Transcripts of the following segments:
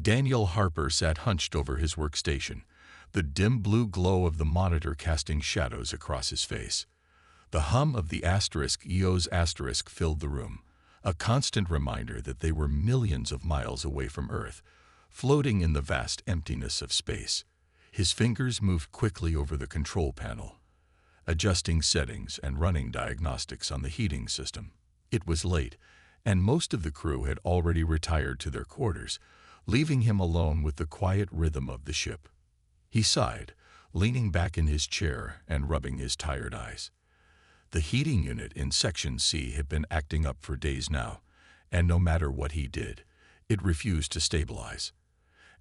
Daniel Harper sat hunched over his workstation, the dim blue glow of the monitor casting shadows across his face. The hum of the *EOS* filled the room, a constant reminder that they were millions of miles away from Earth, floating in the vast emptiness of space. His fingers moved quickly over the control panel, adjusting settings and running diagnostics on the heating system. It was late, and most of the crew had already retired to their quarters, leaving him alone with the quiet rhythm of the ship. He sighed, leaning back in his chair and rubbing his tired eyes. The heating unit in Section C had been acting up for days now, and no matter what he did, it refused to stabilize.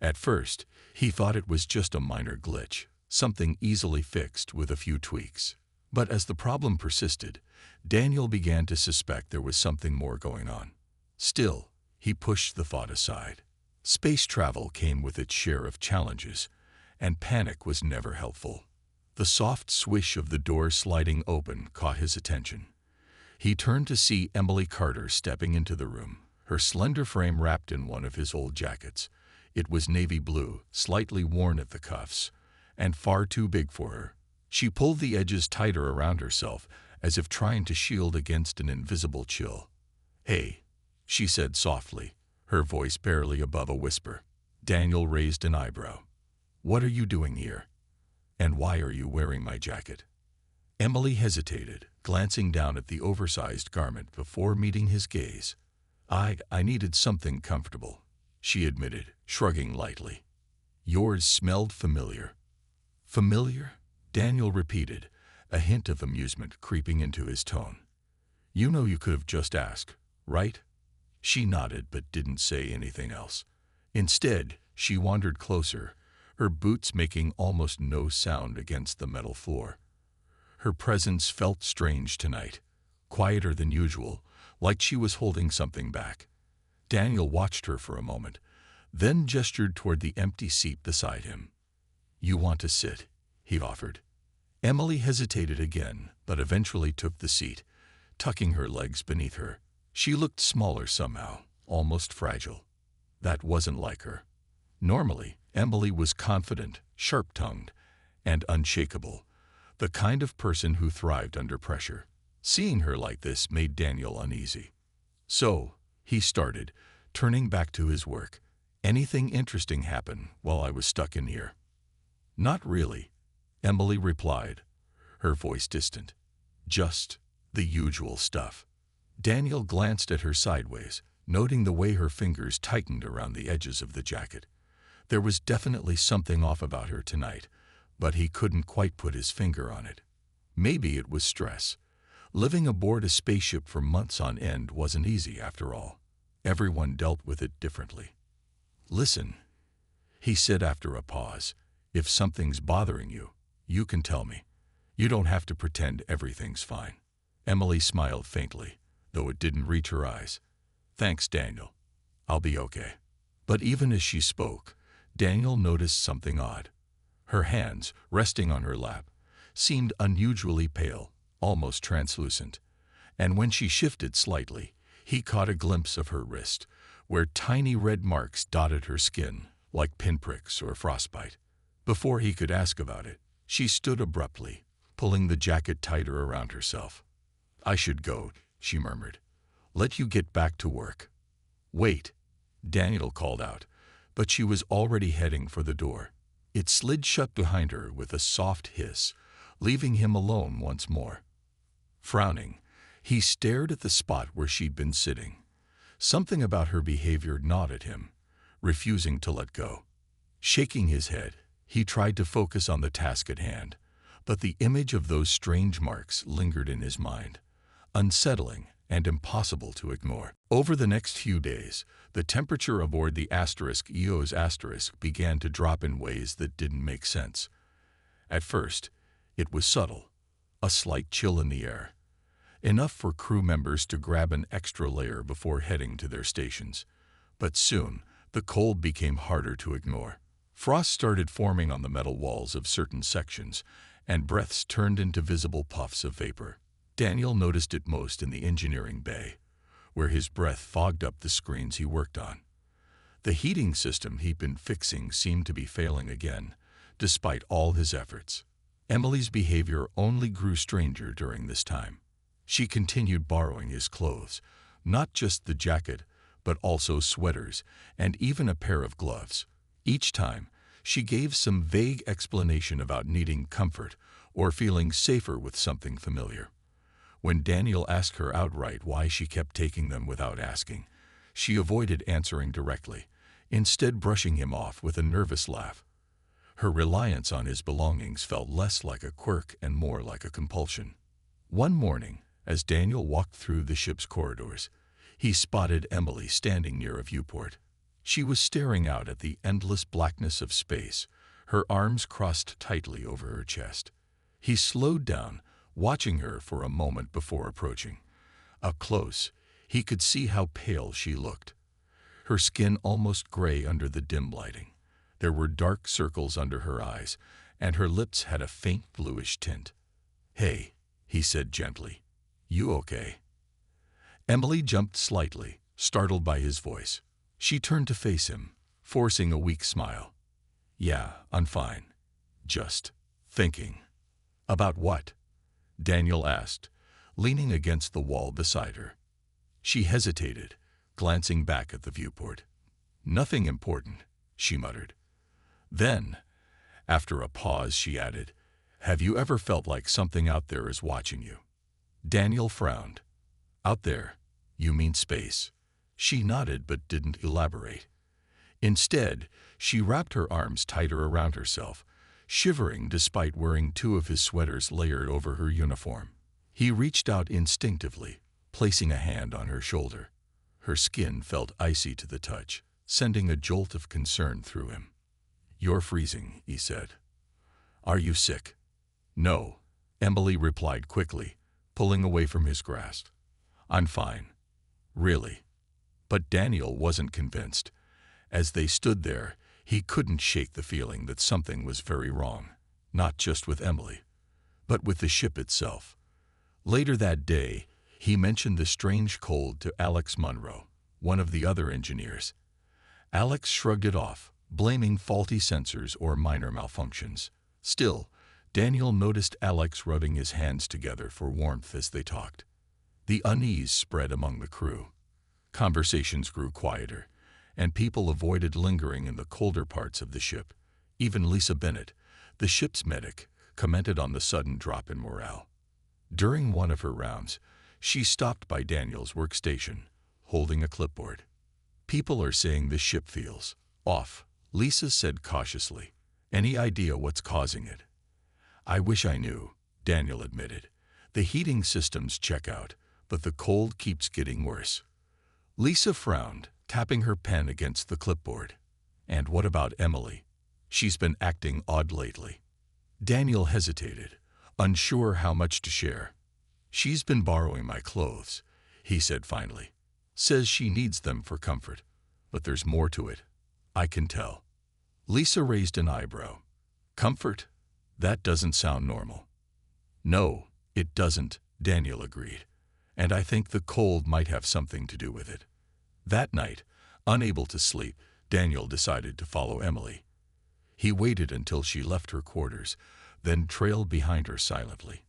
At first, he thought it was just a minor glitch, something easily fixed with a few tweaks. But as the problem persisted, Daniel began to suspect there was something more going on. Still, he pushed the thought aside. Space travel came with its share of challenges, and panic was never helpful. The soft swish of the door sliding open caught his attention. He turned to see Emily Carter stepping into the room, her slender frame wrapped in one of his old jackets. It was navy blue, slightly worn at the cuffs, and far too big for her. She pulled the edges tighter around herself, as if trying to shield against an invisible chill. "Hey," she said softly, her voice barely above a whisper. Daniel raised an eyebrow. "What are you doing here? And why are you wearing my jacket?" Emily hesitated, glancing down at the oversized garment before meeting his gaze. I needed something comfortable," she admitted, shrugging lightly. "Yours smelled familiar." "Familiar?" Daniel repeated, a hint of amusement creeping into his tone. "You know you could have just asked, right?" She nodded but didn't say anything else. Instead, she wandered closer, her boots making almost no sound against the metal floor. Her presence felt strange tonight, quieter than usual, like she was holding something back. Daniel watched her for a moment, then gestured toward the empty seat beside him. "You want to sit?" he offered. Emily hesitated again, but eventually took the seat, tucking her legs beneath her. She looked smaller somehow, almost fragile. That wasn't like her. Normally, Emily was confident, sharp-tongued, and unshakable, the kind of person who thrived under pressure. Seeing her like this made Daniel uneasy. "So," he started, turning back to his work, "anything interesting happen while I was stuck in here?" "Not really," Emily replied, her voice distant. "Just the usual stuff." Daniel glanced at her sideways, noting the way her fingers tightened around the edges of the jacket. There was definitely something off about her tonight, but he couldn't quite put his finger on it. Maybe it was stress. Living aboard a spaceship for months on end wasn't easy after all. Everyone dealt with it differently. "Listen," he said after a pause, "if something's bothering you, you can tell me. You don't have to pretend everything's fine." Emily smiled faintly, though it didn't reach her eyes. "Thanks, Daniel. I'll be okay." But even as she spoke, Daniel noticed something odd. Her hands, resting on her lap, seemed unusually pale, almost translucent. And when she shifted slightly, he caught a glimpse of her wrist, where tiny red marks dotted her skin, like pinpricks or frostbite. Before he could ask about it, she stood abruptly, pulling the jacket tighter around herself. "I should go," she murmured. "Let you get back to work." "Wait," Daniel called out, but she was already heading for the door. It slid shut behind her with a soft hiss, leaving him alone once more. Frowning, he stared at the spot where she'd been sitting. Something about her behavior gnawed at him, refusing to let go. Shaking his head, he tried to focus on the task at hand, but the image of those strange marks lingered in his mind, unsettling and impossible to ignore. Over the next few days, the temperature aboard the *EOS* began to drop in ways that didn't make sense. At first, it was subtle, a slight chill in the air, enough for crew members to grab an extra layer before heading to their stations. But soon, the cold became harder to ignore. Frost started forming on the metal walls of certain sections, and breaths turned into visible puffs of vapor. Daniel noticed it most in the engineering bay, where his breath fogged up the screens he worked on. The heating system he'd been fixing seemed to be failing again, despite all his efforts. Emily's behavior only grew stranger during this time. She continued borrowing his clothes, not just the jacket, but also sweaters and even a pair of gloves. Each time, she gave some vague explanation about needing comfort or feeling safer with something familiar. When Daniel asked her outright why she kept taking them without asking, she avoided answering directly, instead brushing him off with a nervous laugh. Her reliance on his belongings felt less like a quirk and more like a compulsion. One morning, as Daniel walked through the ship's corridors, he spotted Emily standing near a viewport. She was staring out at the endless blackness of space, her arms crossed tightly over her chest. He slowed down, watching her for a moment before approaching. Up close, he could see how pale she looked. Her skin almost gray under the dim lighting. There were dark circles under her eyes, and her lips had a faint bluish tint. "Hey," he said gently. "You okay?" Emily jumped slightly, startled by his voice. She turned to face him, forcing a weak smile. "Yeah, I'm fine. Just thinking." "About what?" Daniel asked, leaning against the wall beside her. She hesitated, glancing back at the viewport. "Nothing important," she muttered. Then, after a pause, she added, "Have you ever felt like something out there is watching you?" Daniel frowned. "Out there? You mean space?" She nodded but didn't elaborate. Instead, she wrapped her arms tighter around herself, shivering despite wearing two of his sweaters layered over her uniform. He reached out instinctively, placing a hand on her shoulder. Her skin felt icy to the touch, sending a jolt of concern through him. "You're freezing," he said. "Are you sick?" "No," Emily replied quickly, pulling away from his grasp. "I'm fine." "Really?" But Daniel wasn't convinced. As they stood there, he couldn't shake the feeling that something was very wrong, not just with Emily, but with the ship itself. Later that day, he mentioned the strange cold to Alex Munro, one of the other engineers. Alex shrugged it off, blaming faulty sensors or minor malfunctions. Still, Daniel noticed Alex rubbing his hands together for warmth as they talked. The unease spread among the crew. Conversations grew quieter, and people avoided lingering in the colder parts of the ship. Even Lisa Bennett, the ship's medic, commented on the sudden drop in morale. During one of her rounds, she stopped by Daniel's workstation, holding a clipboard. "People are saying the ship feels off," Lisa said cautiously. "Any idea what's causing it?" "I wish I knew," Daniel admitted. "The heating systems check out, but the cold keeps getting worse." Lisa frowned, tapping her pen against the clipboard. "And what about Emily? She's been acting odd lately." Daniel hesitated, unsure how much to share. "She's been borrowing my clothes," he said finally. "Says she needs them for comfort. But there's more to it. I can tell." Lisa raised an eyebrow. "Comfort? That doesn't sound normal." "No, it doesn't," Daniel agreed. "And I think the cold might have something to do with it." That night, unable to sleep, Daniel decided to follow Emily. He waited until she left her quarters, then trailed behind her silently.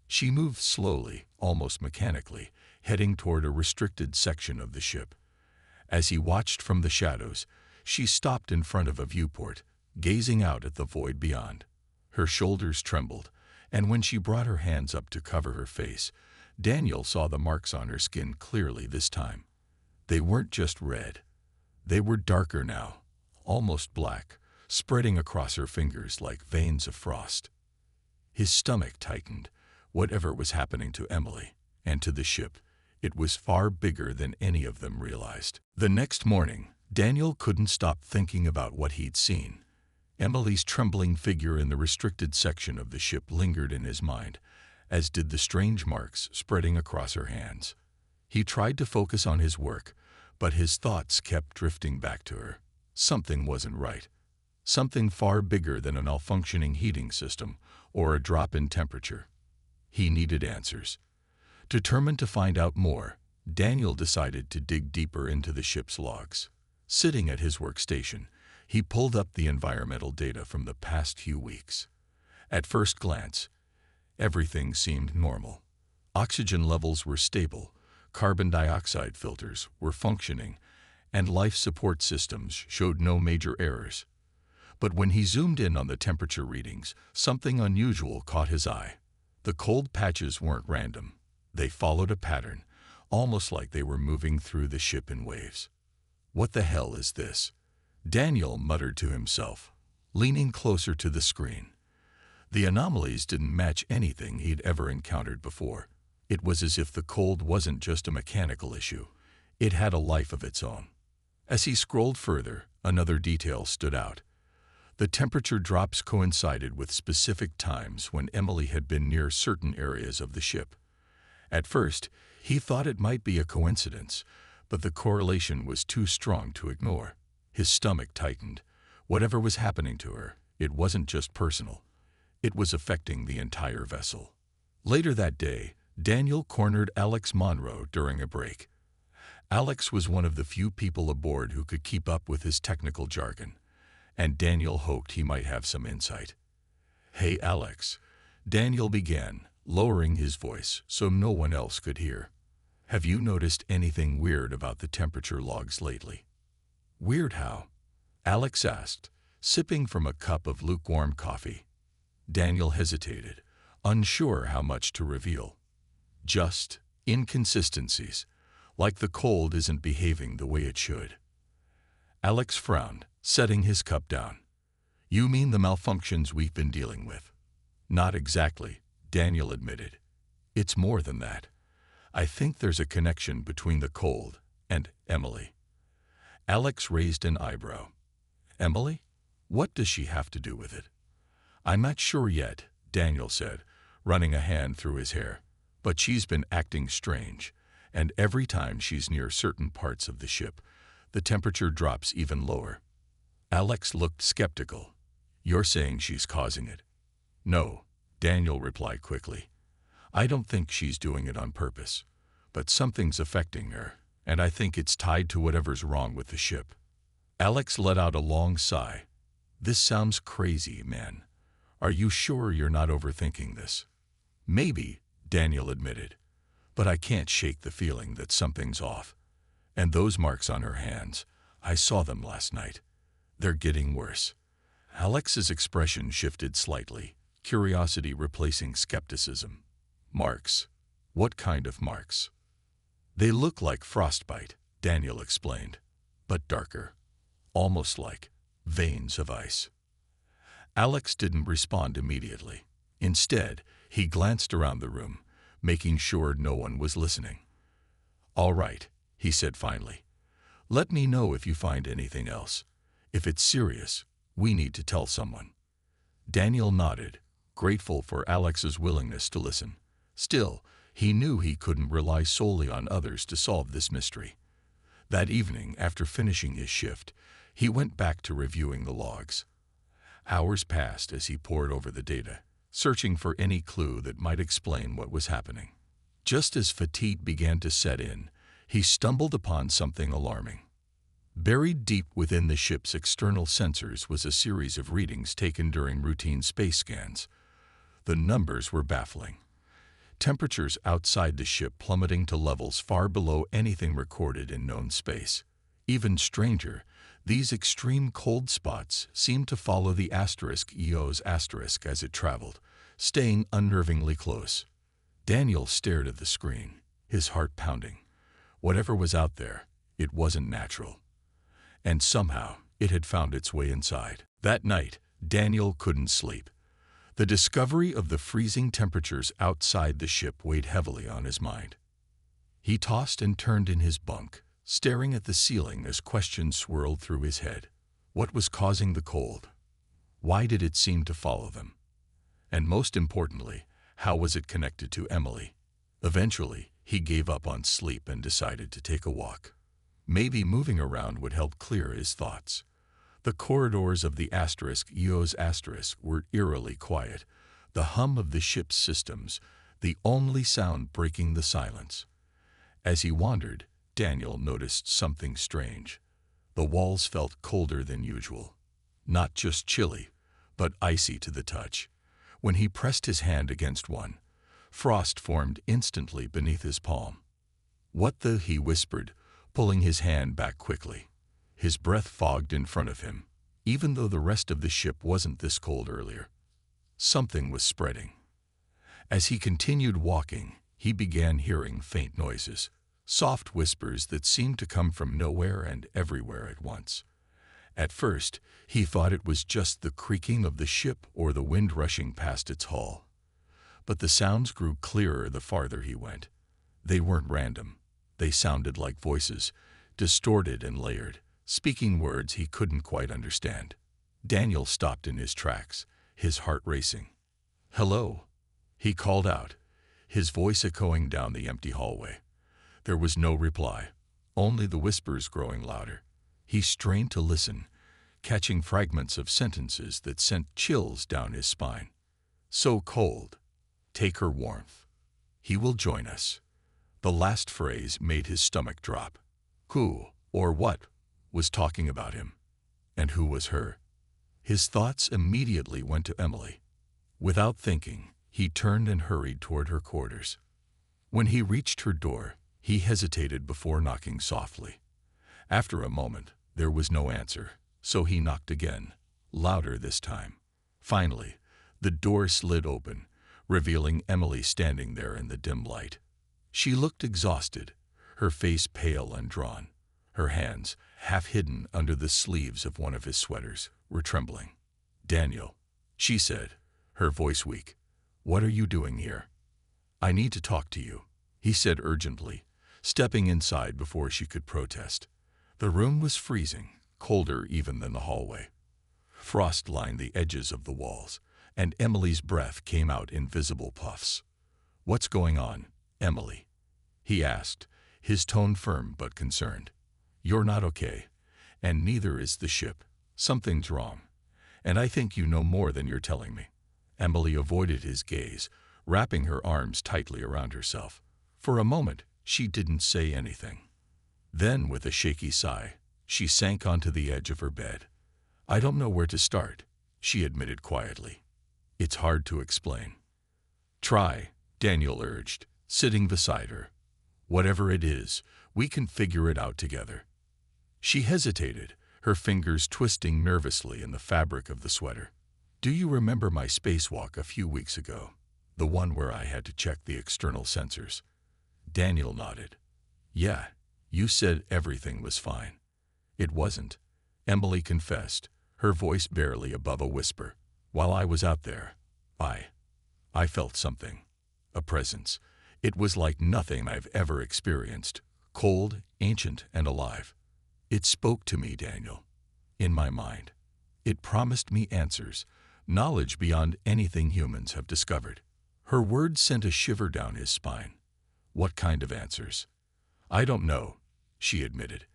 She moved slowly, almost mechanically, heading toward a restricted section of the ship. As he watched from the shadows, she stopped in front of a viewport, gazing out at the void beyond. Her shoulders trembled, and when she brought her hands up to cover her face, Daniel saw the marks on her skin clearly this time. They weren't just red. They were darker now, almost black, spreading across her fingers like veins of frost. His stomach tightened. Whatever was happening to Emily, and to the ship, it was far bigger than any of them realized. The next morning, Daniel couldn't stop thinking about what he'd seen. Emily's trembling figure in the restricted section of the ship lingered in his mind, as did the strange marks spreading across her hands. He tried to focus on his work, but his thoughts kept drifting back to her. Something wasn't right. Something far bigger than a malfunctioning heating system or a drop in temperature. He needed answers. Determined to find out more, Daniel decided to dig deeper into the ship's logs. Sitting at his workstation, he pulled up the environmental data from the past few weeks. At first glance, everything seemed normal. Oxygen levels were stable, carbon dioxide filters were functioning, and life support systems showed no major errors. But when he zoomed in on the temperature readings, something unusual caught his eye. The cold patches weren't random. They followed a pattern, almost like they were moving through the ship in waves. "What the hell is this?" Daniel muttered to himself, leaning closer to the screen. The anomalies didn't match anything he'd ever encountered before. It was as if the cold wasn't just a mechanical issue. It had a life of its own. As he scrolled further, another detail stood out. The temperature drops coincided with specific times when Emily had been near certain areas of the ship. At first, he thought it might be a coincidence, but the correlation was too strong to ignore. His stomach tightened. Whatever was happening to her, it wasn't just personal. It was affecting the entire vessel. Later that day, Daniel cornered Alex Monroe during a break. Alex was one of the few people aboard who could keep up with his technical jargon, and Daniel hoped he might have some insight. "Hey, Alex," Daniel began, lowering his voice so no one else could hear. "Have you noticed anything weird about the temperature logs lately?" "Weird how?" Alex asked, sipping from a cup of lukewarm coffee. Daniel hesitated, unsure how much to reveal. "Just inconsistencies, like the cold isn't behaving the way it should." Alex frowned, setting his cup down. "You mean the malfunctions we've been dealing with?" "Not exactly," Daniel admitted. "It's more than that. I think there's a connection between the cold and Emily." Alex raised an eyebrow. "Emily? What does she have to do with it?" "I'm not sure yet," Daniel said, running a hand through his hair. "But she's been acting strange, and every time she's near certain parts of the ship, the temperature drops even lower." Alex looked skeptical. "You're saying she's causing it?" "No," Daniel replied quickly. "I don't think she's doing it on purpose, but something's affecting her, and I think it's tied to whatever's wrong with the ship." Alex let out a long sigh. "This sounds crazy, man. Are you sure you're not overthinking this?" "Maybe," Daniel admitted, "but I can't shake the feeling that something's off. And those marks on her hands, I saw them last night. They're getting worse." Alex's expression shifted slightly, curiosity replacing skepticism. "Marks? What kind of marks?" "They look like frostbite," Daniel explained, "but darker. Almost like veins of ice." Alex didn't respond immediately. Instead, he glanced around the room, making sure no one was listening. "All right," he said finally. "Let me know if you find anything else. If it's serious, we need to tell someone." Daniel nodded, grateful for Alex's willingness to listen. Still, he knew he couldn't rely solely on others to solve this mystery. That evening, after finishing his shift, he went back to reviewing the logs. Hours passed as he pored over the data, searching for any clue that might explain what was happening. Just as fatigue began to set in, he stumbled upon something alarming. Buried deep within the ship's external sensors was a series of readings taken during routine space scans. The numbers were baffling. Temperatures outside the ship plummeting to levels far below anything recorded in known space. Even stranger, these extreme cold spots seemed to follow the *EO's asterisk as it traveled, staying unnervingly close. Daniel stared at the screen, his heart pounding. Whatever was out there, it wasn't natural. And somehow, it had found its way inside. That night, Daniel couldn't sleep. The discovery of the freezing temperatures outside the ship weighed heavily on his mind. He tossed and turned in his bunk, staring at the ceiling as questions swirled through his head. What was causing the cold? Why did it seem to follow them? And most importantly, how was it connected to Emily? Eventually, he gave up on sleep and decided to take a walk. Maybe moving around would help clear his thoughts. The corridors of the *EO's asterisk were eerily quiet, the hum of the ship's systems, the only sound breaking the silence. As he wandered, Daniel noticed something strange. The walls felt colder than usual. Not just chilly, but icy to the touch. When he pressed his hand against one, frost formed instantly beneath his palm. "What the?" he whispered, pulling his hand back quickly. His breath fogged in front of him, even though the rest of the ship wasn't this cold earlier. Something was spreading. As he continued walking, he began hearing faint noises, soft whispers that seemed to come from nowhere and everywhere at once. At first, he thought it was just the creaking of the ship or the wind rushing past its hull. But the sounds grew clearer the farther he went. They weren't random. They sounded like voices, distorted and layered, speaking words he couldn't quite understand. Daniel stopped in his tracks, his heart racing. "Hello," he called out, his voice echoing down the empty hallway. There was no reply, only the whispers growing louder. He strained to listen, catching fragments of sentences that sent chills down his spine. "So cold. Take her warmth. He will join us." The last phrase made his stomach drop. Who, or what, was talking about him? And who was her? His thoughts immediately went to Emily. Without thinking, he turned and hurried toward her quarters. When he reached her door, he hesitated before knocking softly. After a moment, there was no answer, so he knocked again, louder this time. Finally, the door slid open, revealing Emily standing there in the dim light. She looked exhausted, her face pale and drawn. Her hands, half hidden under the sleeves of one of his sweaters, were trembling. "Daniel," she said, her voice weak, "what are you doing here?" "I need to talk to you," he said urgently, stepping inside before she could protest. The room was freezing, colder even than the hallway. Frost lined the edges of the walls, and Emily's breath came out in visible puffs. "What's going on, Emily?" he asked, his tone firm but concerned. "You're not okay, and neither is the ship. Something's wrong, and I think you know more than you're telling me." Emily avoided his gaze, wrapping her arms tightly around herself. For a moment, she didn't say anything. Then, with a shaky sigh, she sank onto the edge of her bed. "I don't know where to start," she admitted quietly. "It's hard to explain." "Try," Daniel urged, sitting beside her. "Whatever it is, we can figure it out together." She hesitated, her fingers twisting nervously in the fabric of the sweater. "Do you remember my spacewalk a few weeks ago? The one where I had to check the external sensors?" Daniel nodded. "Yeah, you said everything was fine." "It wasn't," Emily confessed, her voice barely above a whisper. "While I was out there, I felt something. A presence. It was like nothing I've ever experienced. Cold, ancient, and alive. It spoke to me, Daniel. In my mind. It promised me answers, knowledge beyond anything humans have discovered." Her words sent a shiver down his spine. "What kind of answers?" "I don't know," she admitted,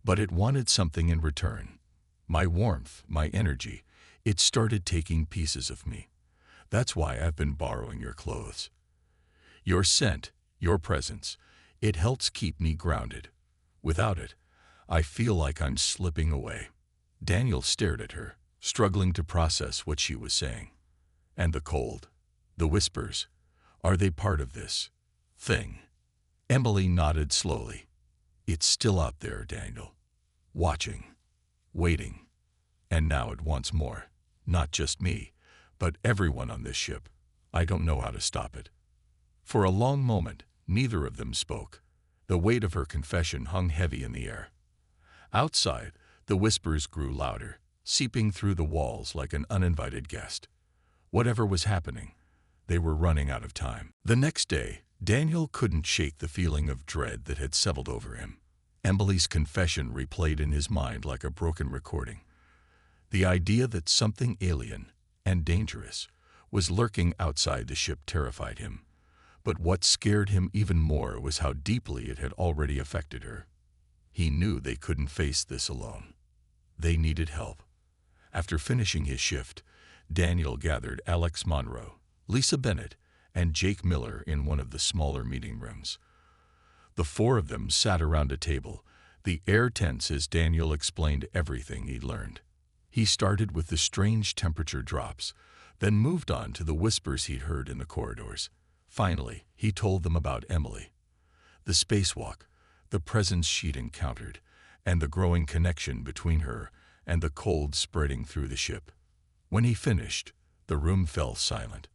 "but it wanted something in return. My warmth, my energy. It started taking pieces of me. That's why I've been borrowing your clothes. Your scent, your presence, it helps keep me grounded. Without it, I feel like I'm slipping away." Daniel stared at her, struggling to process what she was saying. "And the cold, the whispers, are they part of this thing?" Emily nodded slowly. "It's still out there, Daniel. Watching, waiting, and now it wants more. Not just me, but everyone on this ship. I don't know how to stop it." For a long moment, neither of them spoke. The weight of her confession hung heavy in the air. Outside, the whispers grew louder, seeping through the walls like an uninvited guest. Whatever was happening, they were running out of time. The next day, Daniel couldn't shake the feeling of dread that had settled over him. Emily's confession replayed in his mind like a broken recording. The idea that something alien and dangerous was lurking outside the ship terrified him. But what scared him even more was how deeply it had already affected her. He knew they couldn't face this alone. They needed help. After finishing his shift, Daniel gathered Alex Monroe, Lisa Bennett, and Jake Miller in one of the smaller meeting rooms. The four of them sat around a table, The air tense as Daniel explained everything he'd learned. He started with the strange temperature drops, then moved on to the whispers he'd heard in the corridors. Finally, he told them about Emily, the spacewalk, the presence she'd encountered, and the growing connection between her and the cold spreading through the ship. When he finished, the room fell silent.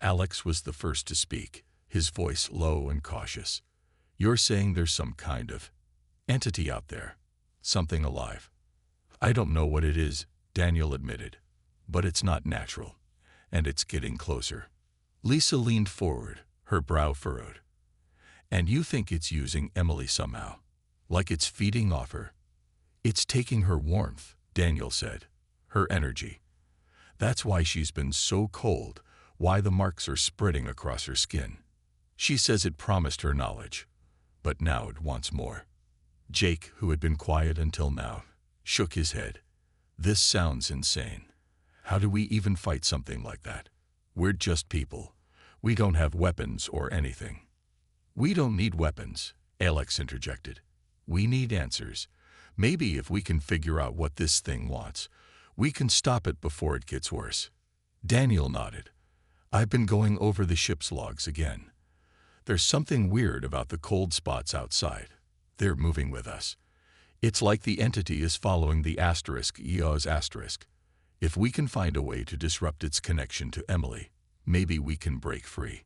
Alex was the first to speak, his voice low and cautious. "You're saying there's some kind of entity out there, something alive." "I don't know what it is," Daniel admitted, "but it's not natural, and it's getting closer." Lisa leaned forward, her brow furrowed. "And you think it's using Emily somehow, like it's feeding off her?" "It's taking her warmth," Daniel said, "her energy. That's why she's been so cold, why the marks are spreading across her skin. She says it promised her knowledge, but now it wants more." Jake, who had been quiet until now, shook his head. "This sounds insane. How do we even fight something like that? We're just people. We don't have weapons or anything." "We don't need weapons," Alex interjected. "We need answers. Maybe if we can figure out what this thing wants, we can stop it before it gets worse." Daniel nodded. "I've been going over the ship's logs again. There's something weird about the cold spots outside. They're moving with us. It's like the entity is following the *EO's asterisk. If we can find a way to disrupt its connection to Emily, maybe we can break free."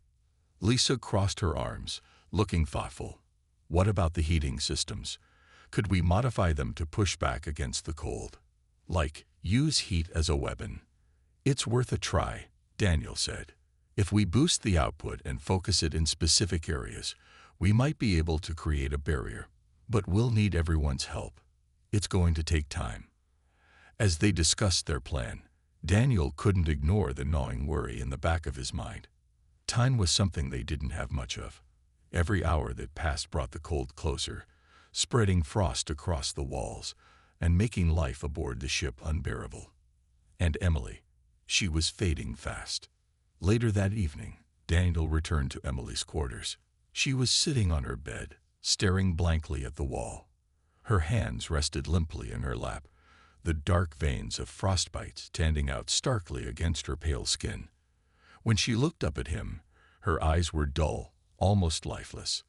Lisa crossed her arms, looking thoughtful. "What about the heating systems? Could we modify them to push back against the cold? Like, use heat as a weapon?" "It's worth a try," Daniel said. "If we boost the output and focus it in specific areas, we might be able to create a barrier. But we'll need everyone's help. It's going to take time." As they discussed their plan, Daniel couldn't ignore the gnawing worry in the back of his mind. Time was something they didn't have much of. Every hour that passed brought the cold closer, spreading frost across the walls and making life aboard the ship unbearable. And Emily, she was fading fast. Later that evening, Daniel returned to Emily's quarters. She was sitting on her bed, staring blankly at the wall. Her hands rested limply in her lap, the dark veins of frostbite standing out starkly against her pale skin. When she looked up at him, her eyes were dull, almost lifeless.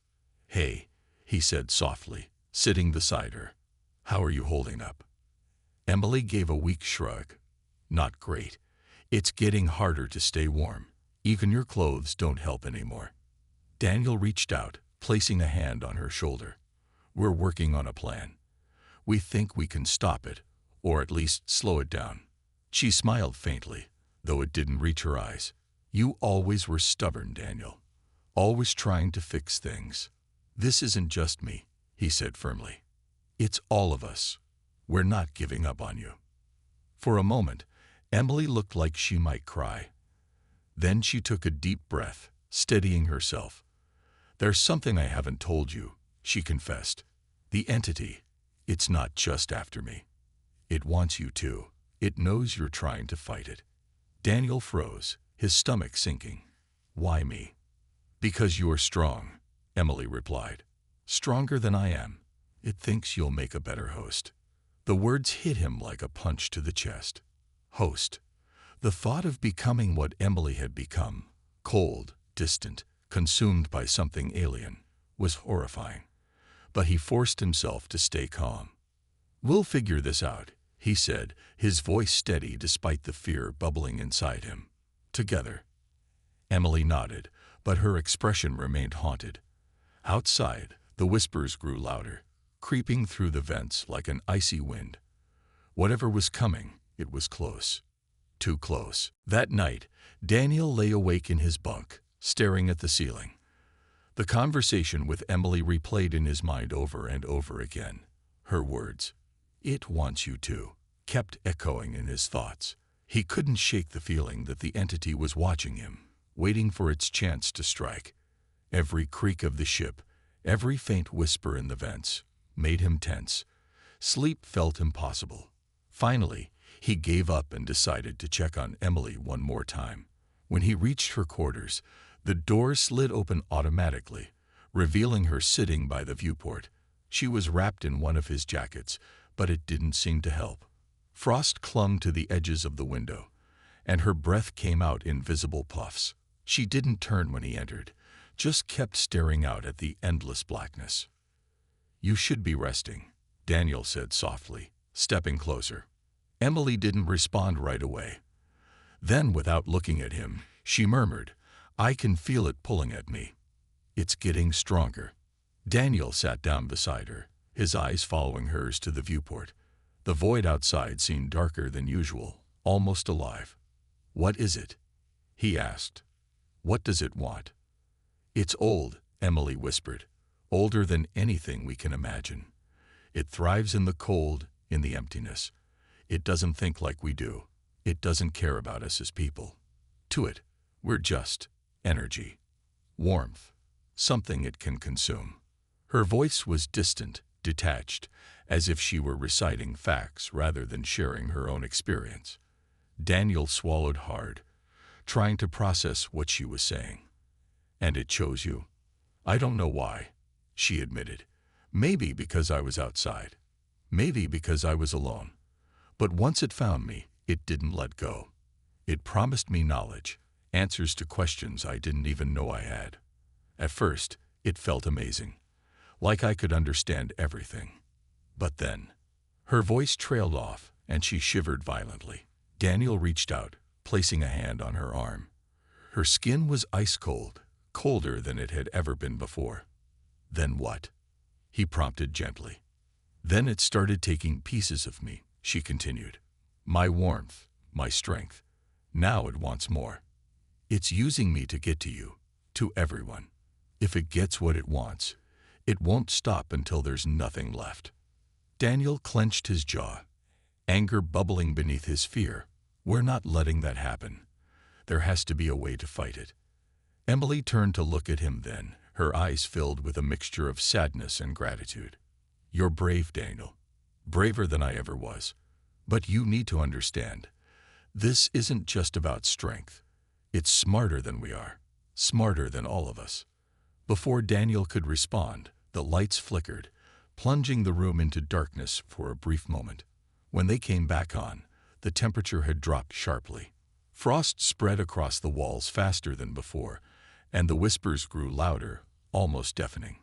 "Hey," he said softly, sitting beside her. "How are you holding up?" Emily gave a weak shrug. "Not great. It's getting harder to stay warm. Even your clothes don't help anymore." Daniel reached out, placing a hand on her shoulder. "We're working on a plan. We think we can stop it, or at least slow it down." She smiled faintly, though it didn't reach her eyes. "You always were stubborn, Daniel. Always trying to fix things. This isn't just me," he said firmly. "It's all of us. We're not giving up on you." For a moment, Emily looked like she might cry. Then she took a deep breath, steadying herself. "There's something I haven't told you," she confessed. "The entity, it's not just after me. It wants you too. It knows you're trying to fight it." Daniel froze, his stomach sinking. "Why me?" "Because you're strong," Emily replied. "Stronger than I am. It thinks you'll make a better host." The words hit him like a punch to the chest. Host. The thought of becoming what Emily had become, cold, distant, consumed by something alien, was horrifying. But he forced himself to stay calm. "We'll figure this out," he said, his voice steady despite the fear bubbling inside him. "Together." Emily nodded, but her expression remained haunted. Outside, the whispers grew louder, creeping through the vents like an icy wind. Whatever was coming, it was close. Too close. That night, Daniel lay awake in his bunk, staring at the ceiling. The conversation with Emily replayed in his mind over and over again. Her words, "It wants you too," kept echoing in his thoughts. He couldn't shake the feeling that the entity was watching him, waiting for its chance to strike. Every creak of the ship, every faint whisper in the vents, made him tense. Sleep felt impossible. Finally, he gave up and decided to check on Emily one more time. When he reached her quarters, the door slid open automatically, revealing her sitting by the viewport. She was wrapped in one of his jackets, but it didn't seem to help. Frost clung to the edges of the window, and her breath came out in visible puffs. She didn't turn when he entered, just kept staring out at the endless blackness. "You should be resting," Daniel said softly, stepping closer. Emily didn't respond right away. Then, without looking at him, she murmured, "I can feel it pulling at me. It's getting stronger." Daniel sat down beside her, his eyes following hers to the viewport. The void outside seemed darker than usual, almost alive. "What is it?" he asked. "What does it want?" "It's old," Emily whispered. "Older than anything we can imagine. It thrives in the cold, in the emptiness. It doesn't think like we do. It doesn't care about us as people. To it, we're just energy, warmth, something it can consume." Her voice was distant, detached, as if she were reciting facts rather than sharing her own experience. Daniel swallowed hard, trying to process what she was saying. "And it chose you?" "I don't know why," she admitted. "Maybe because I was outside. Maybe because I was alone. But once it found me, it didn't let go. It promised me knowledge, answers to questions I didn't even know I had. At first, it felt amazing, like I could understand everything. But then," her voice trailed off, and she shivered violently. Daniel reached out, placing a hand on her arm. Her skin was ice cold, colder than it had ever been before. "Then what?" he prompted gently. "Then it started taking pieces of me," she continued. "My warmth, my strength. Now it wants more. It's using me to get to you, to everyone. If it gets what it wants, it won't stop until there's nothing left." Daniel clenched his jaw, anger bubbling beneath his fear. "We're not letting that happen. There has to be a way to fight it." Emily turned to look at him then, her eyes filled with a mixture of sadness and gratitude. "You're brave, Daniel. Braver than I ever was. But you need to understand, this isn't just about strength. It's smarter than we are, smarter than all of us." Before Daniel could respond, the lights flickered, plunging the room into darkness for a brief moment. When they came back on, the temperature had dropped sharply. Frost spread across the walls faster than before, and the whispers grew louder, almost deafening.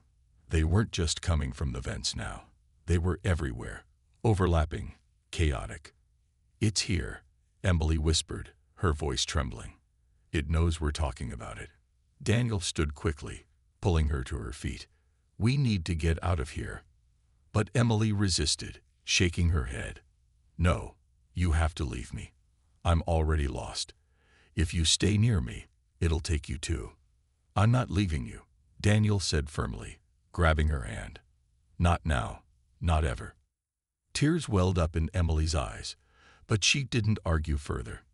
They weren't just coming from the vents now. They were everywhere, overlapping, chaotic. "It's here," Emily whispered, her voice trembling. "It knows we're talking about it." Daniel stood quickly, pulling her to her feet. "We need to get out of here." But Emily resisted, shaking her head. "No, you have to leave me. I'm already lost. If you stay near me, it'll take you too." "I'm not leaving you," Daniel said firmly, grabbing her hand. "Not now, not ever." Tears welled up in Emily's eyes, but she didn't argue further.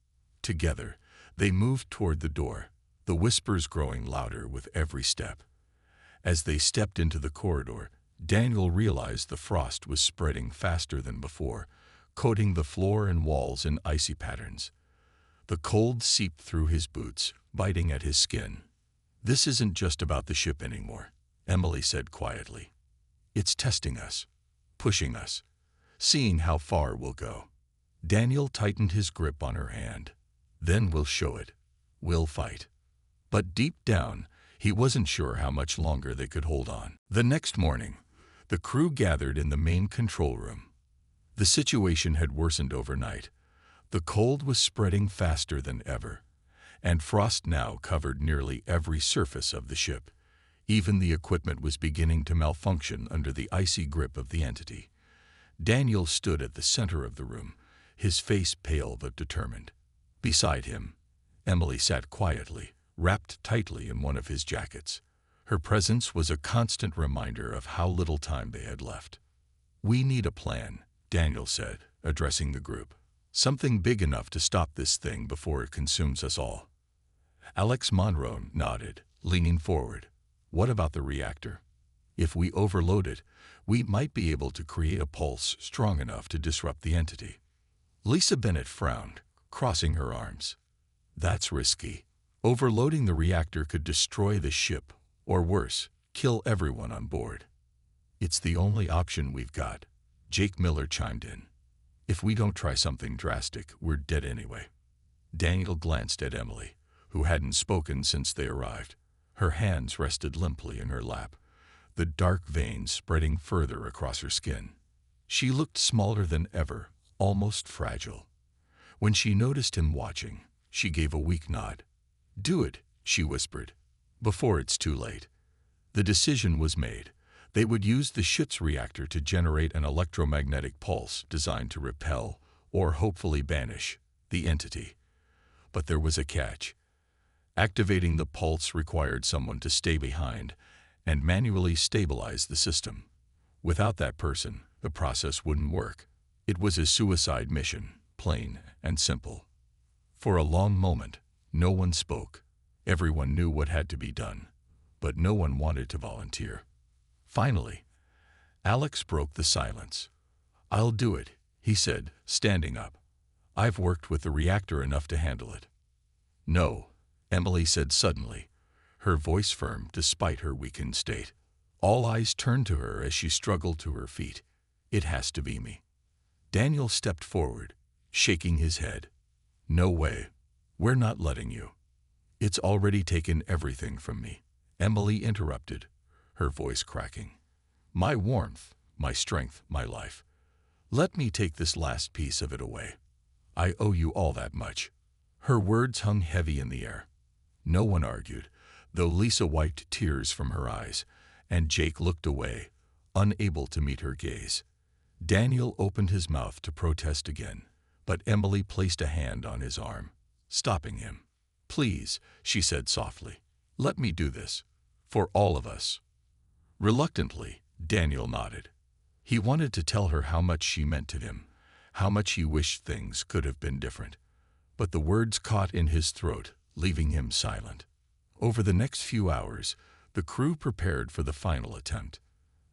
Together, they moved toward the door, the whispers growing louder with every step. As they stepped into the corridor, Daniel realized the frost was spreading faster than before, coating the floor and walls in icy patterns. The cold seeped through his boots, biting at his skin. "This isn't just about the ship anymore," Emily said quietly. "It's testing us, pushing us, seeing how far we'll go." Daniel tightened his grip on her hand. "Then we'll show it. We'll fight." But deep down, he wasn't sure how much longer they could hold on. The next morning, the crew gathered in the main control room. The situation had worsened overnight. The cold was spreading faster than ever, and frost now covered nearly every surface of the ship. Even the equipment was beginning to malfunction under the icy grip of the entity. Daniel stood at the center of the room, his face pale but determined. Beside him, Emily sat quietly, wrapped tightly in one of his jackets. Her presence was a constant reminder of how little time they had left. "We need a plan," Daniel said, addressing the group. "Something big enough to stop this thing before it consumes us all." Alex Monroe nodded, leaning forward. "What about the reactor? If we overload it, we might be able to create a pulse strong enough to disrupt the entity." Lisa Bennett frowned, crossing her arms. "That's risky. Overloading the reactor could destroy the ship, or worse, kill everyone on board." It's the only option we've got, Jake Miller chimed in. If we don't try something drastic, we're dead anyway. Daniel glanced at Emily, who hadn't spoken since they arrived. Her hands rested limply in her lap, the dark veins spreading further across her skin. She looked smaller than ever, almost fragile. When she noticed him watching, she gave a weak nod. "Do it," she whispered, "before it's too late." The decision was made. They would use the ship's reactor to generate an electromagnetic pulse designed to repel, or hopefully banish, the entity. But there was a catch. Activating the pulse required someone to stay behind and manually stabilize the system. Without that person, the process wouldn't work. It was a suicide mission, plain and simple. For a long moment, no one spoke. Everyone knew what had to be done, but no one wanted to volunteer. Finally, Alex broke the silence. "I'll do it," he said, standing up. "I've worked with the reactor enough to handle it." "No," Emily said suddenly, her voice firm despite her weakened state. All eyes turned to her as she struggled to her feet. "It has to be me." Daniel stepped forward, shaking his head. "No way. We're not letting you." "It's already taken everything from me," Emily interrupted, her voice cracking. "My warmth, my strength, my life. Let me take this last piece of it away. I owe you all that much." Her words hung heavy in the air. No one argued, though Lisa wiped tears from her eyes, and Jake looked away, unable to meet her gaze. Daniel opened his mouth to protest again, but Emily placed a hand on his arm, stopping him. "Please," she said softly, "let me do this. For all of us." Reluctantly, Daniel nodded. He wanted to tell her how much she meant to him, how much he wished things could have been different. But the words caught in his throat, leaving him silent. Over the next few hours, the crew prepared for the final attempt.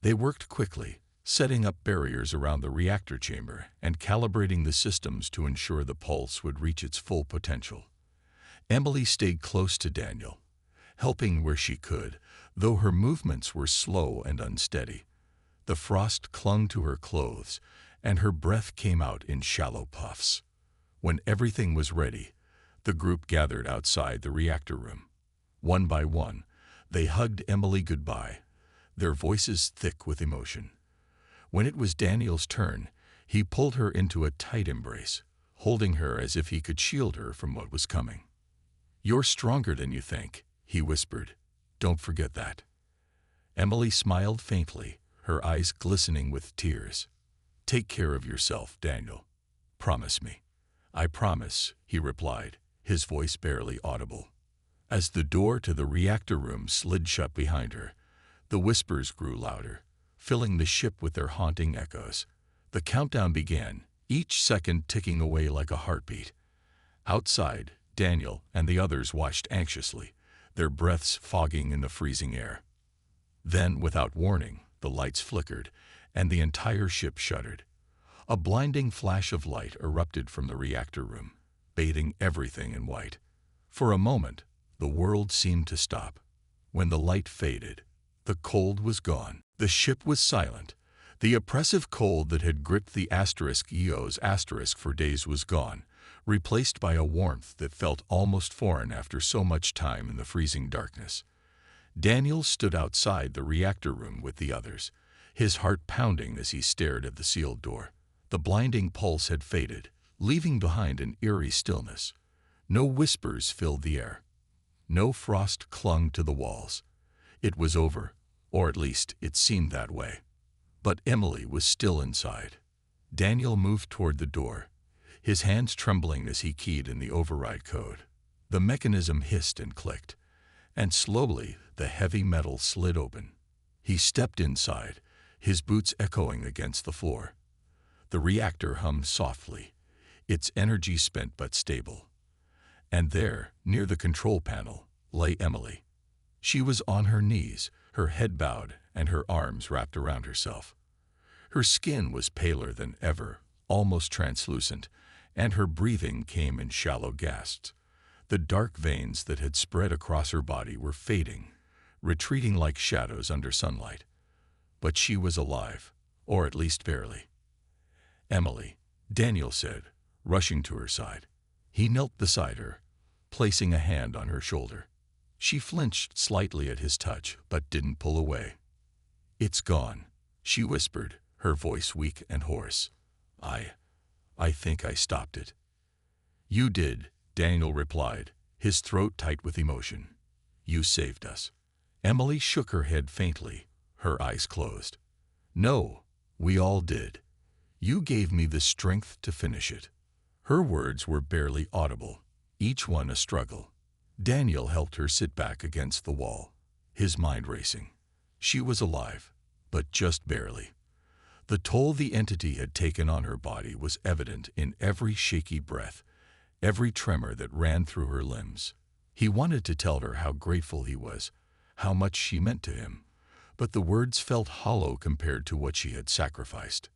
They worked quickly, setting up barriers around the reactor chamber and calibrating the systems to ensure the pulse would reach its full potential. Emily stayed close to Daniel, helping where she could, though her movements were slow and unsteady. The frost clung to her clothes, and her breath came out in shallow puffs. When everything was ready, the group gathered outside the reactor room. One by one, they hugged Emily goodbye, their voices thick with emotion. When it was Daniel's turn, he pulled her into a tight embrace, holding her as if he could shield her from what was coming. "You're stronger than you think," he whispered. "Don't forget that." Emily smiled faintly, her eyes glistening with tears. "Take care of yourself, Daniel. Promise me." "I promise," he replied, his voice barely audible. As the door to the reactor room slid shut behind her, the whispers grew louder, filling the ship with their haunting echoes. The countdown began, each second ticking away like a heartbeat. Outside, Daniel and the others watched anxiously, their breaths fogging in the freezing air. Then, without warning, the lights flickered, and the entire ship shuddered. A blinding flash of light erupted from the reactor room, bathing everything in white. For a moment, the world seemed to stop. When the light faded, the cold was gone. The ship was silent. The oppressive cold that had gripped the *EO's asterisk for days was gone, replaced by a warmth that felt almost foreign after so much time in the freezing darkness. Daniel stood outside the reactor room with the others, his heart pounding as he stared at the sealed door. The blinding pulse had faded, leaving behind an eerie stillness. No whispers filled the air. No frost clung to the walls. It was over, or at least it seemed that way. But Emily was still inside. Daniel moved toward the door, his hands trembling as he keyed in the override code. The mechanism hissed and clicked, and slowly the heavy metal slid open. He stepped inside, his boots echoing against the floor. The reactor hummed softly, its energy spent but stable. And there, near the control panel, lay Emily. She was on her knees, her head bowed and her arms wrapped around herself. Her skin was paler than ever, almost translucent, and her breathing came in shallow gasps. The dark veins that had spread across her body were fading, retreating like shadows under sunlight. but she was alive, or at least barely. "Emily," Daniel said, rushing to her side. He knelt beside her, placing a hand on her shoulder. She flinched slightly at his touch, but didn't pull away. "It's gone," she whispered, her voice weak and hoarse. I think I stopped it." "You did," Daniel replied, his throat tight with emotion. "You saved us." Emily shook her head faintly, her eyes closed. "No, we all did. You gave me the strength to finish it." Her words were barely audible, each one a struggle. Daniel helped her sit back against the wall, his mind racing. She was alive, but just barely. The toll the entity had taken on her body was evident in every shaky breath, every tremor that ran through her limbs. He wanted to tell her how grateful he was, how much she meant to him, but the words felt hollow compared to what she had sacrificed.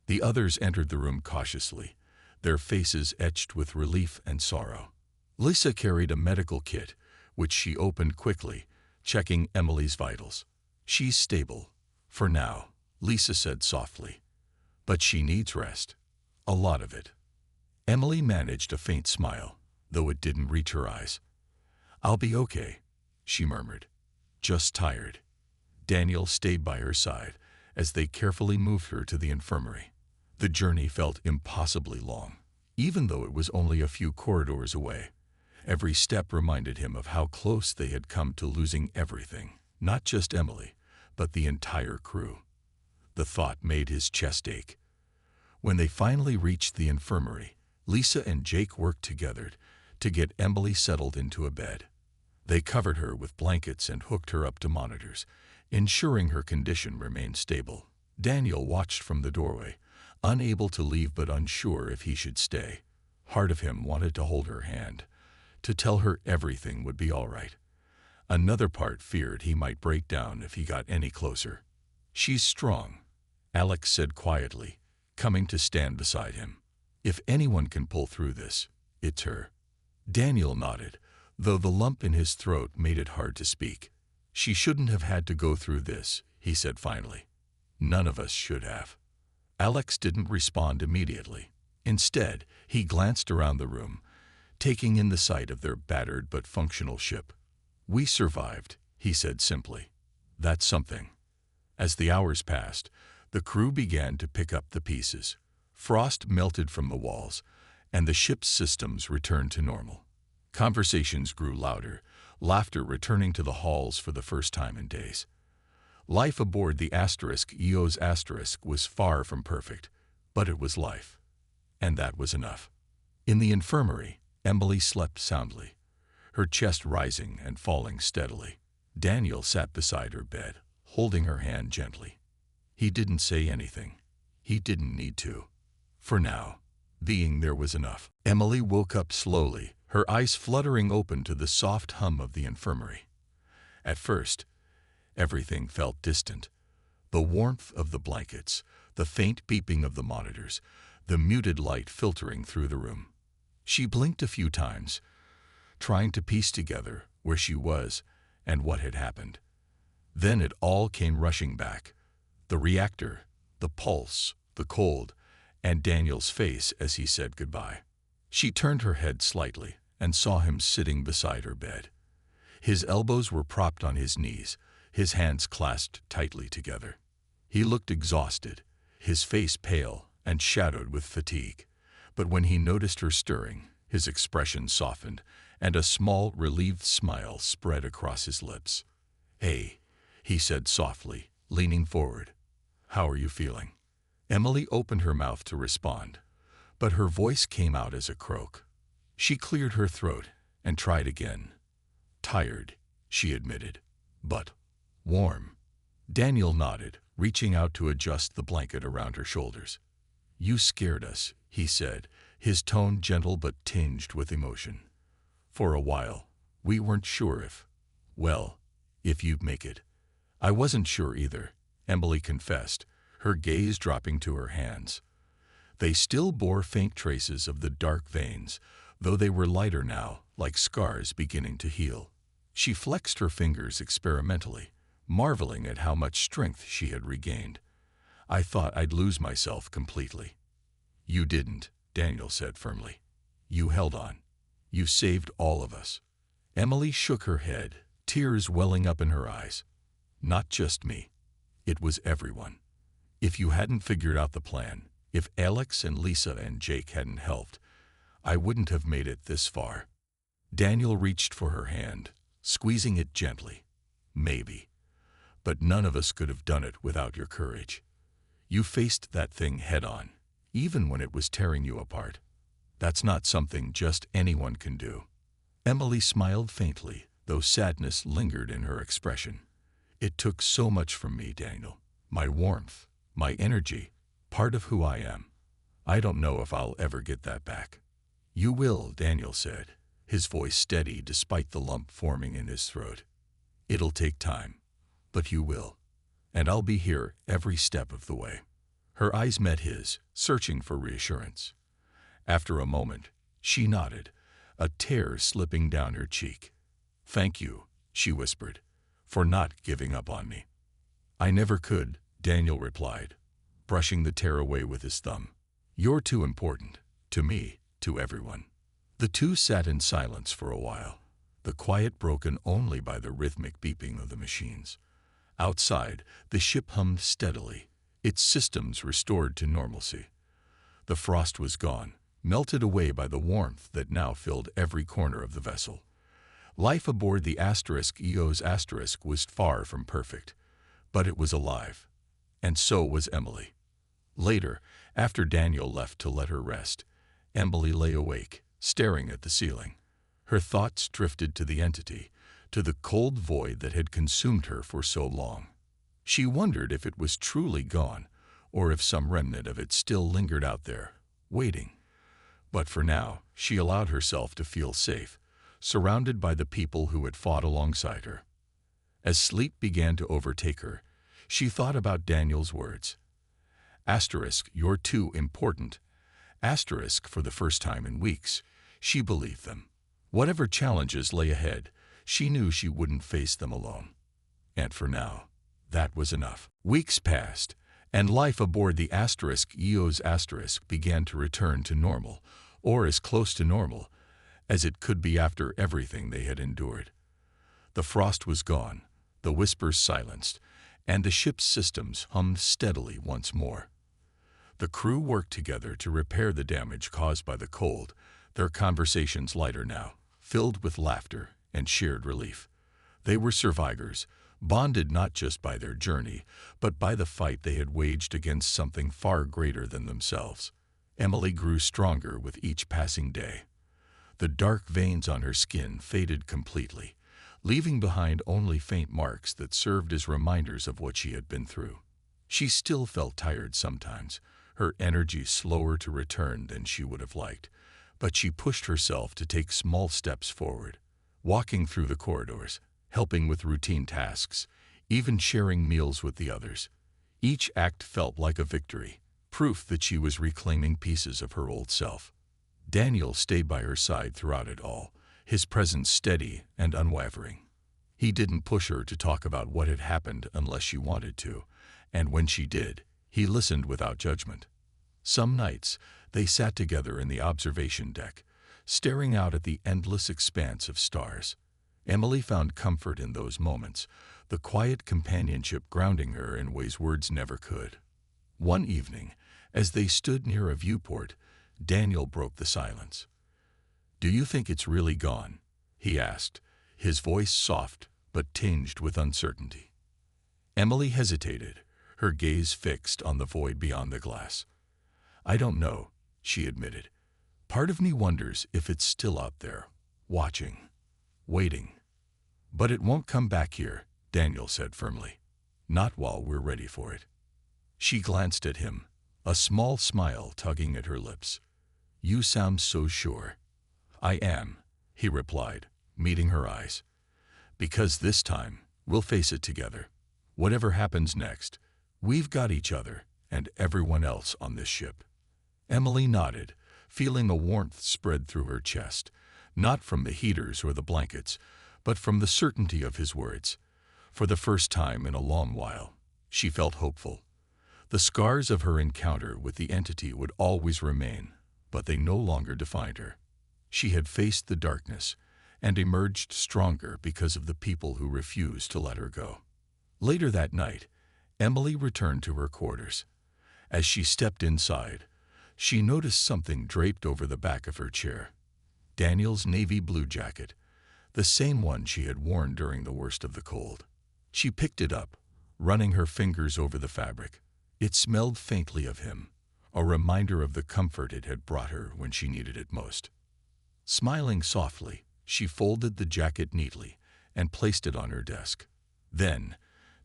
The others entered the room cautiously, their faces etched with relief and sorrow. Lisa carried a medical kit, which she opened quickly, checking Emily's vitals. "She's stable, for now," Lisa said softly. "But she needs rest. A lot of it." Emily managed a faint smile, though it didn't reach her eyes. "I'll be okay," she murmured. "Just tired." Daniel stayed by her side as they carefully moved her to the infirmary. The journey felt impossibly long, even though it was only a few corridors away. Every step reminded him of how close they had come to losing everything, not just Emily, but the entire crew. The thought made his chest ache. When they finally reached the infirmary, Lisa and Jake worked together to get Emily settled into a bed. They covered her with blankets and hooked her up to monitors, ensuring her condition remained stable. Daniel watched from the doorway, unable to leave but unsure if he should stay. Part of him wanted to hold her hand, to tell her everything would be all right. Another part feared he might break down if he got any closer. "She's strong," Alex said quietly, coming to stand beside him. "If anyone can pull through this, it's her." Daniel nodded, though the lump in his throat made it hard to speak. "She shouldn't have had to go through this," he said finally. "None of us should have." Alex didn't respond immediately. Instead, he glanced around the room, taking in the sight of their battered but functional ship. "We survived," he said simply. "That's something." As the hours passed, the crew began to pick up the pieces. Frost melted from the walls, and the ship's systems returned to normal. Conversations grew louder, laughter returning to the halls for the first time in days. Life aboard the EOS was far from perfect, but it was life. And that was enough. In the infirmary, Emily slept soundly, her chest rising and falling steadily. Daniel sat beside her bed, holding her hand gently. He didn't say anything. He didn't need to. For now, being there was enough. Emily woke up slowly, her eyes fluttering open to the soft hum of the infirmary. At first, everything felt distant. The warmth of the blankets, the faint beeping of the monitors, the muted light filtering through the room. She blinked a few times, trying to piece together where she was and what had happened. Then it all came rushing back. The reactor, the pulse, the cold, and Daniel's face as he said goodbye. She turned her head slightly and saw him sitting beside her bed. His elbows were propped on his knees, his hands clasped tightly together. He looked exhausted, his face pale and shadowed with fatigue. But when he noticed her stirring, his expression softened, and a small, relieved smile spread across his lips. "Hey," he said softly, leaning forward. "How are you feeling?" Emily opened her mouth to respond, but her voice came out as a croak. She cleared her throat and tried again. "Tired," she admitted, "but warm." Daniel nodded, reaching out to adjust the blanket around her shoulders. "You scared us," he said, his tone gentle but tinged with emotion. "For a while, we weren't sure if you'd make it." "I wasn't sure either," Emily confessed, her gaze dropping to her hands. They still bore faint traces of the dark veins, though they were lighter now, like scars beginning to heal. She flexed her fingers experimentally, marveling at how much strength she had regained. "I thought I'd lose myself completely." "You didn't," Daniel said firmly. "You held on. You saved all of us." Emily shook her head, tears welling up in her eyes. "Not just me. It was everyone. If you hadn't figured out the plan, if Alex and Lisa and Jake hadn't helped, I wouldn't have made it this far." Daniel reached for her hand, squeezing it gently. "Maybe. But none of us could have done it without your courage. You faced that thing head-on, even when it was tearing you apart. That's not something just anyone can do." Emily smiled faintly, though sadness lingered in her expression. "It took so much from me, Daniel. My warmth, my energy, part of who I am. I don't know if I'll ever get that back." "You will," Daniel said, his voice steady despite the lump forming in his throat. "It'll take time, but you will. And I'll be here every step of the way." Her eyes met his, searching for reassurance. After a moment, she nodded, a tear slipping down her cheek. "Thank you," she whispered, "for not giving up on me." "I never could," Daniel replied, brushing the tear away with his thumb. "You're too important, to me, to everyone." The two sat in silence for a while, the quiet broken only by the rhythmic beeping of the machines. Outside, the ship hummed steadily, its systems restored to normalcy. The frost was gone, melted away by the warmth that now filled every corner of the vessel. Life aboard the *EOS* was far from perfect, but it was alive, and so was Emily. Later, after Daniel left to let her rest, Emily lay awake, staring at the ceiling. Her thoughts drifted to the entity, to the cold void that had consumed her for so long. She wondered if it was truly gone, or if some remnant of it still lingered out there, waiting. But for now, she allowed herself to feel safe, surrounded by the people who had fought alongside her. As sleep began to overtake her, she thought about Daniel's words. "You're too important." For the first time in weeks, she believed them. Whatever challenges lay ahead, she knew she wouldn't face them alone. And for now, that was enough. Weeks passed, and life aboard the *EOS* began to return to normal, or as close to normal as it could be after everything they had endured. The frost was gone, the whispers silenced, and the ship's systems hummed steadily once more. The crew worked together to repair the damage caused by the cold, their conversations lighter now, filled with laughter and shared relief. They were survivors, bonded not just by their journey, but by the fight they had waged against something far greater than themselves. Emily grew stronger with each passing day. The dark veins on her skin faded completely, leaving behind only faint marks that served as reminders of what she had been through. She still felt tired sometimes, her energy slower to return than she would have liked, but she pushed herself to take small steps forward, walking through the corridors, helping with routine tasks, even sharing meals with the others. Each act felt like a victory, proof that she was reclaiming pieces of her old self. Daniel stayed by her side throughout it all, his presence steady and unwavering. He didn't push her to talk about what had happened unless she wanted to, and when she did, he listened without judgment. Some nights, they sat together in the observation deck, staring out at the endless expanse of stars. Emily found comfort in those moments, the quiet companionship grounding her in ways words never could. One evening, as they stood near a viewport, Daniel broke the silence. "Do you think it's really gone?" he asked, his voice soft but tinged with uncertainty. Emily hesitated, her gaze fixed on the void beyond the glass. "I don't know," she admitted. "Part of me wonders if it's still out there, watching, waiting." "But it won't come back here," Daniel said firmly. "Not while we're ready for it." She glanced at him, a small smile tugging at her lips. "You sound so sure." "I am," he replied, meeting her eyes. "Because this time, we'll face it together. Whatever happens next, we've got each other and everyone else on this ship." Emily nodded, feeling a warmth spread through her chest, not from the heaters or the blankets, but from the certainty of his words. For the first time in a long while, she felt hopeful. The scars of her encounter with the entity would always remain, but they no longer defined her. She had faced the darkness and emerged stronger because of the people who refused to let her go. Later that night, Emily returned to her quarters. As she stepped inside, she noticed something draped over the back of her chair. Daniel's navy blue jacket, the same one she had worn during the worst of the cold. She picked it up, running her fingers over the fabric. It smelled faintly of him, a reminder of the comfort it had brought her when she needed it most. Smiling softly, she folded the jacket neatly and placed it on her desk. Then,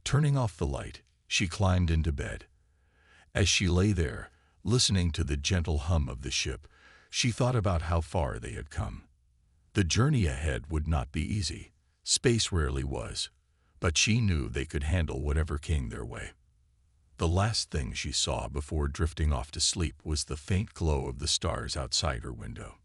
turning off the light, she climbed into bed. As she lay there, listening to the gentle hum of the ship, she thought about how far they had come. The journey ahead would not be easy. Space rarely was, but she knew they could handle whatever came their way. The last thing she saw before drifting off to sleep was the faint glow of the stars outside her window.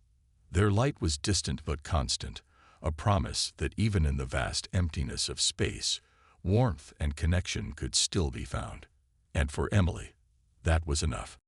Their light was distant but constant, a promise that even in the vast emptiness of space, warmth and connection could still be found. And for Emily, that was enough.